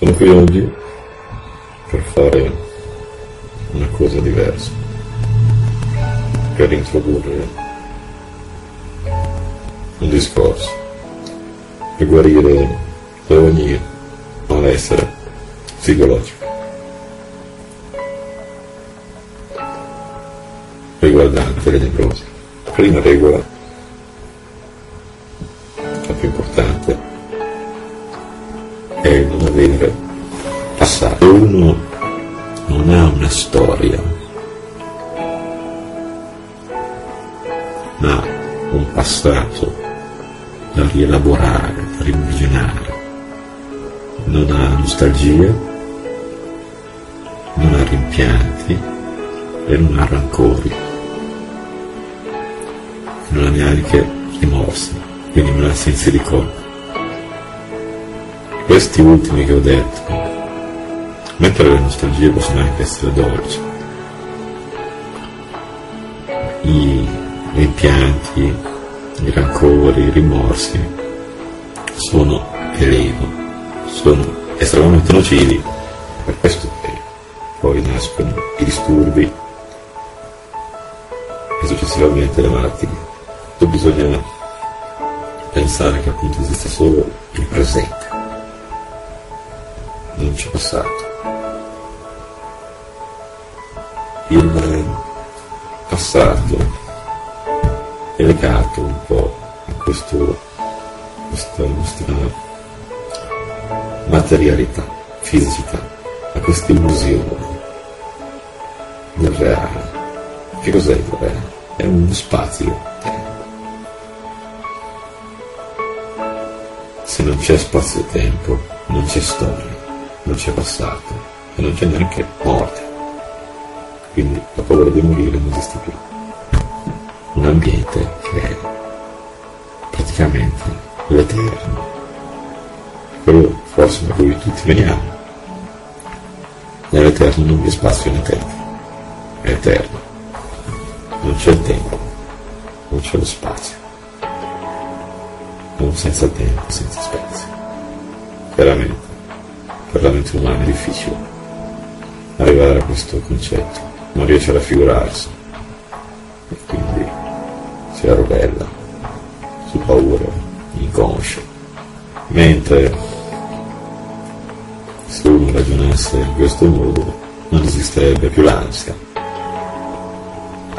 Sono qui oggi per fare una cosa diversa, per introdurre un discorso, per guarire da ogni malessere psicologico riguardante le nevrosi. La prima regola, la più importante, è non avere passato. Uno non ha una storia, ma un passato da rielaborare, da rivisionare. Non ha nostalgia, non ha rimpianti e non ha rancori, non ha neanche rimorsi, quindi non ha sensi di colpa. Questi ultimi che ho detto, mentre le nostalgie possono anche essere dolci, i rimpianti, i rancori, i rimorsi sono veleno, sono estremamente nocivi, per questo che poi nascono i disturbi e successivamente le malattie. Bisogna pensare che appunto esiste solo il presente, non c'è passato. Il passato è legato un po' a questa nostra materialità, fisicità, a questa illusione del reale. Che cos'è il reale? È uno spazio. Se non c'è spazio-tempo, non c'è storia, non c'è passato e non c'è neanche morte. Quindi la paura di morire non esiste più. Un ambiente che è praticamente l'eterno, quello forse da cui tutti veniamo. Nell'eterno non vi è spazio né tempo, è eterno. Non c'è il tempo, non c'è lo spazio. Non senza tempo, senza spazio. Veramente, per la mente umana è difficile arrivare a questo concetto, non riesce a raffigurarsi e quindi si arrovella su paure inconsce. Mentre se uno ragionasse in questo modo non esisterebbe più l'ansia,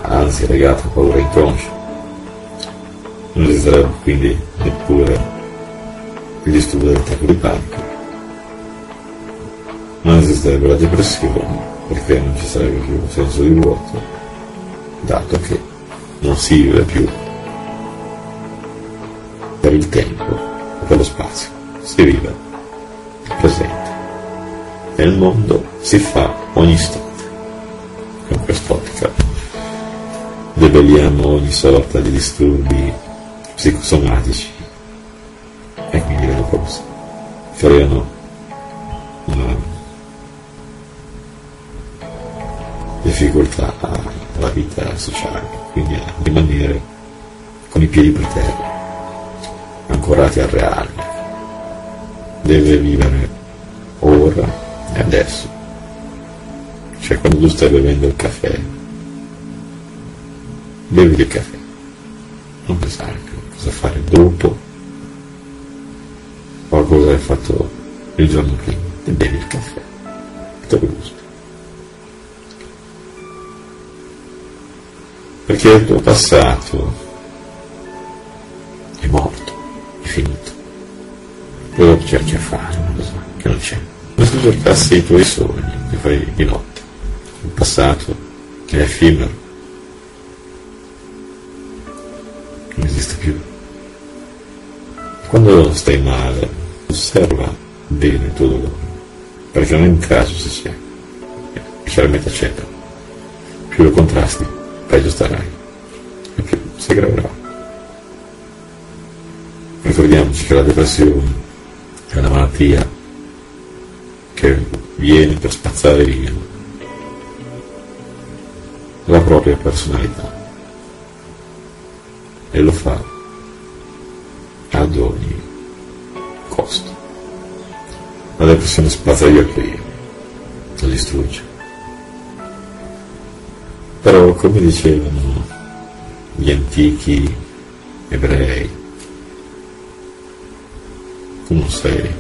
ansia legata a paura inconscia. Non esisterebbe quindi neppure il disturbo dell'attacco di panico, non esisterebbe la depressione, perché non ci sarebbe più un senso di vuoto, dato che non si vive più per il tempo o per lo spazio, si vive il presente e il mondo si fa ogni istante. Con quest'ottica debelliamo ogni sorta di disturbi psicosomatici e quindi le cose creano una difficoltà alla vita sociale, quindi a rimanere con i piedi per terra, ancorati al reale. Deve vivere ora e adesso. Cioè, quando tu stai bevendo il caffè, bevi il caffè, non pensare più cosa fare dopo o cosa hai fatto il giorno prima, e bevi il caffè, te lo gusti, perché il tuo passato è morto, è finito. Quello che cerchi a fare una cosa che non c'è, come se tu cercassi i tuoi sogni che fai di notte. Il passato è effimero, non esiste più. Quando stai male, osserva bene il tuo dolore, perché non è un caso se c'è, specialmente accetta. Più lo contrasti, peggio starai e più si aggraverà. Ricordiamoci che la depressione è una malattia che viene per spazzare via la propria personalità e lo fa ad ogni costo. la depressione spazza via qui, lo distrugge. Però, come dicevano gli antichi ebrei, tu non sei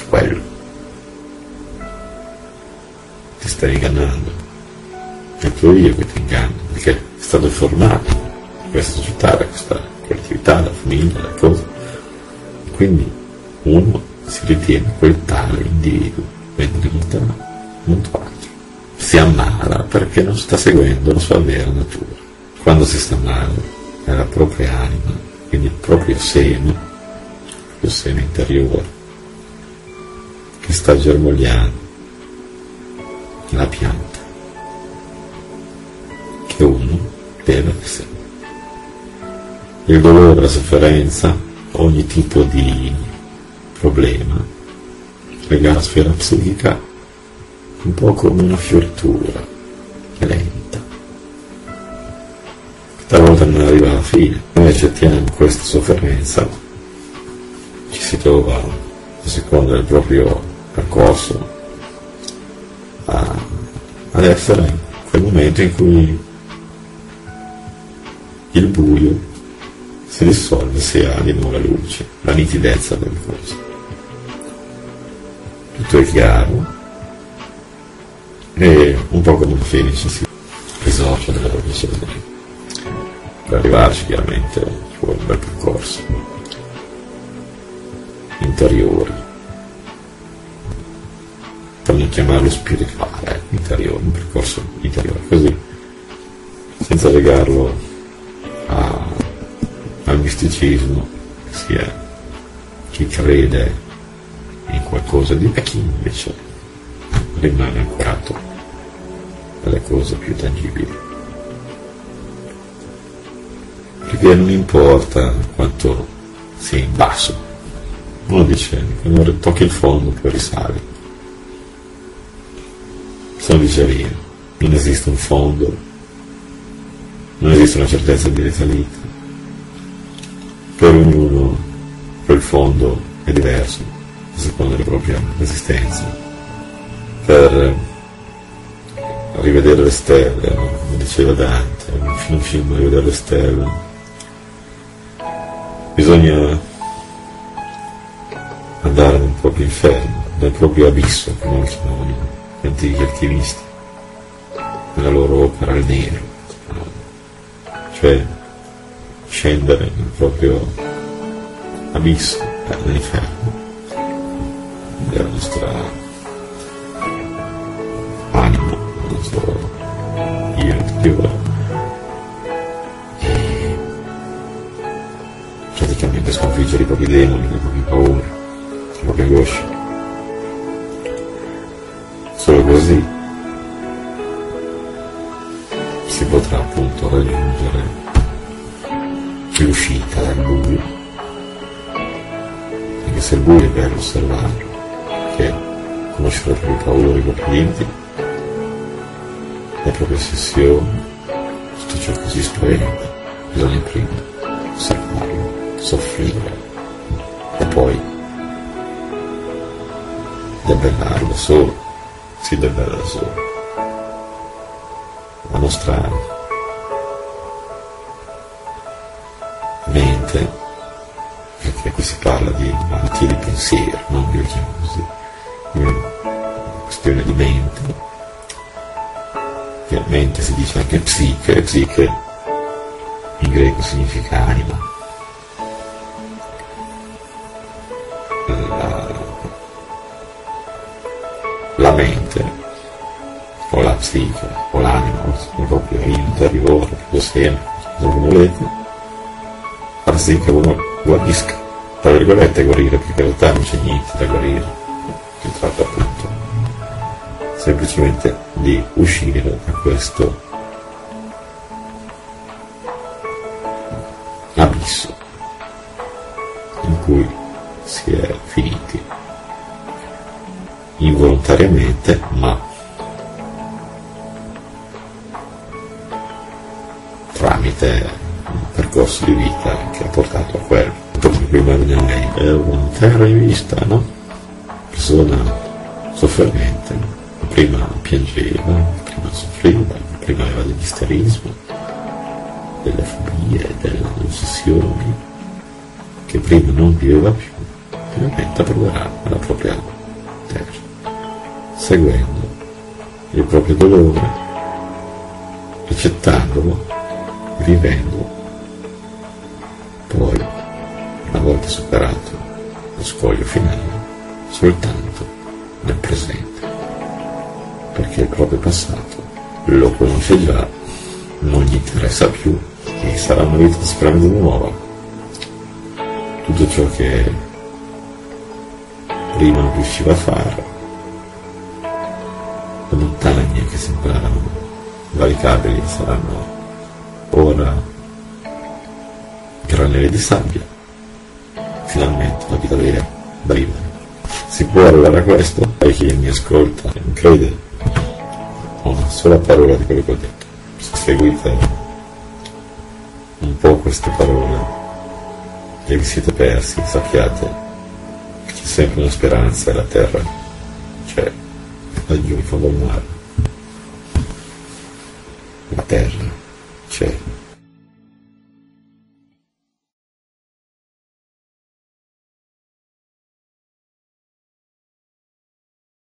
quello, ti stai ingannando, è il tuo io che ti inganna, perché è stato formato in questa società, da questa collettività, la famiglia, la cosa, e quindi uno si ritiene quel tale individuo, mentre in realtà molto altro. Si ammala perché non sta seguendo la sua vera natura. Quando si sta male è la propria anima, quindi il proprio seme interiore, che sta germogliando la pianta che uno deve essere. Il dolore, la sofferenza, ogni tipo di problema lega la sfera psichica un po' come una fioritura lenta. Talvolta non arriva alla fine. Noi accettiamo questa sofferenza, ci si trova a seconda del proprio percorso ad essere in quel momento in cui il buio si dissolve, si ha di nuovo la luce, la nitidezza delle cose. Tutto è chiaro e un po' come un fenice si risorge dalla propria cenere. Per arrivarci chiaramente ci vuole un bel percorso interiori, per non chiamarlo spirituale, interiore, un percorso interiore, così, senza legarlo al misticismo, sia chi crede in qualcosa di chi invece rimane ancorato alle cose più tangibili. Perché non importa quanto sia in basso, uno dice quando tocchi il fondo poi risali. Sono dicerie, non esiste un fondo, non esiste una certezza di risalita. Per ognuno quel fondo è diverso, a seconda della propria esistenza. Per rivedere le stelle, no? Come diceva Dante, in un film rivedere le stelle, bisogna andare nel proprio inferno, nel proprio abisso, come lo chiamavano gli antichi alchimisti, nella loro opera al nero, cioè scendere nel proprio abisso, nell'inferno, della nostra anima, del nostro io interiore, e praticamente sconfiggere i propri demoni, le proprie paure, le proprie angosce. Solo così si potrà appunto raggiungere l'uscita dal buio, anche se il buio è bello osservarlo, che conoscere le proprie paure, i propri limiti, le proprie ossessioni, tutto ciò che ci spaventa, bisogna prima osservarlo, soffrire e poi debellarlo da solo, si debella da solo. La nostra mente, perché qui si parla di malattie di pensiero, non io chiamo così, una questione di mente, che mente si dice anche psiche, psiche in greco significa anima. La mente, o la psiche, o l'anima, o proprio l'interiore, lo seme, come volete, fa sì che uno guarisca, tra virgolette guarire, perché in realtà non c'è niente da guarire, si tratta appunto semplicemente di uscire da questo abisso in cui si è finiti involontariamente, ma tramite un percorso di vita che ha portato a quello. Proprio prima di noi era una terra in vista, no? persona sofferente, prima piangeva, prima soffriva, prima aveva dell'isterismo, delle fobie, delle ossessioni, che prima non viveva più, finalmente approderà alla propria terra, seguendo il proprio dolore, accettandolo, vivendo. Poi, una volta superato lo scoglio finale, soltanto nel presente, perché il proprio passato lo conosce già, non gli interessa più e sarà una vita splendida nuova. Tutto ciò che prima non riusciva a fare, le montagne che sembravano invalicabili saranno ora granelli di sabbia. Finalmente la vita vera brilla. Si può arrivare a questo? E chi mi ascolta non crede, ho una sola parola di quello che ho detto. Se seguite un po' queste parole e vi siete persi, sappiate che c'è sempre una speranza e la terra c'è laggiù in fondo al mare. La terra c'è.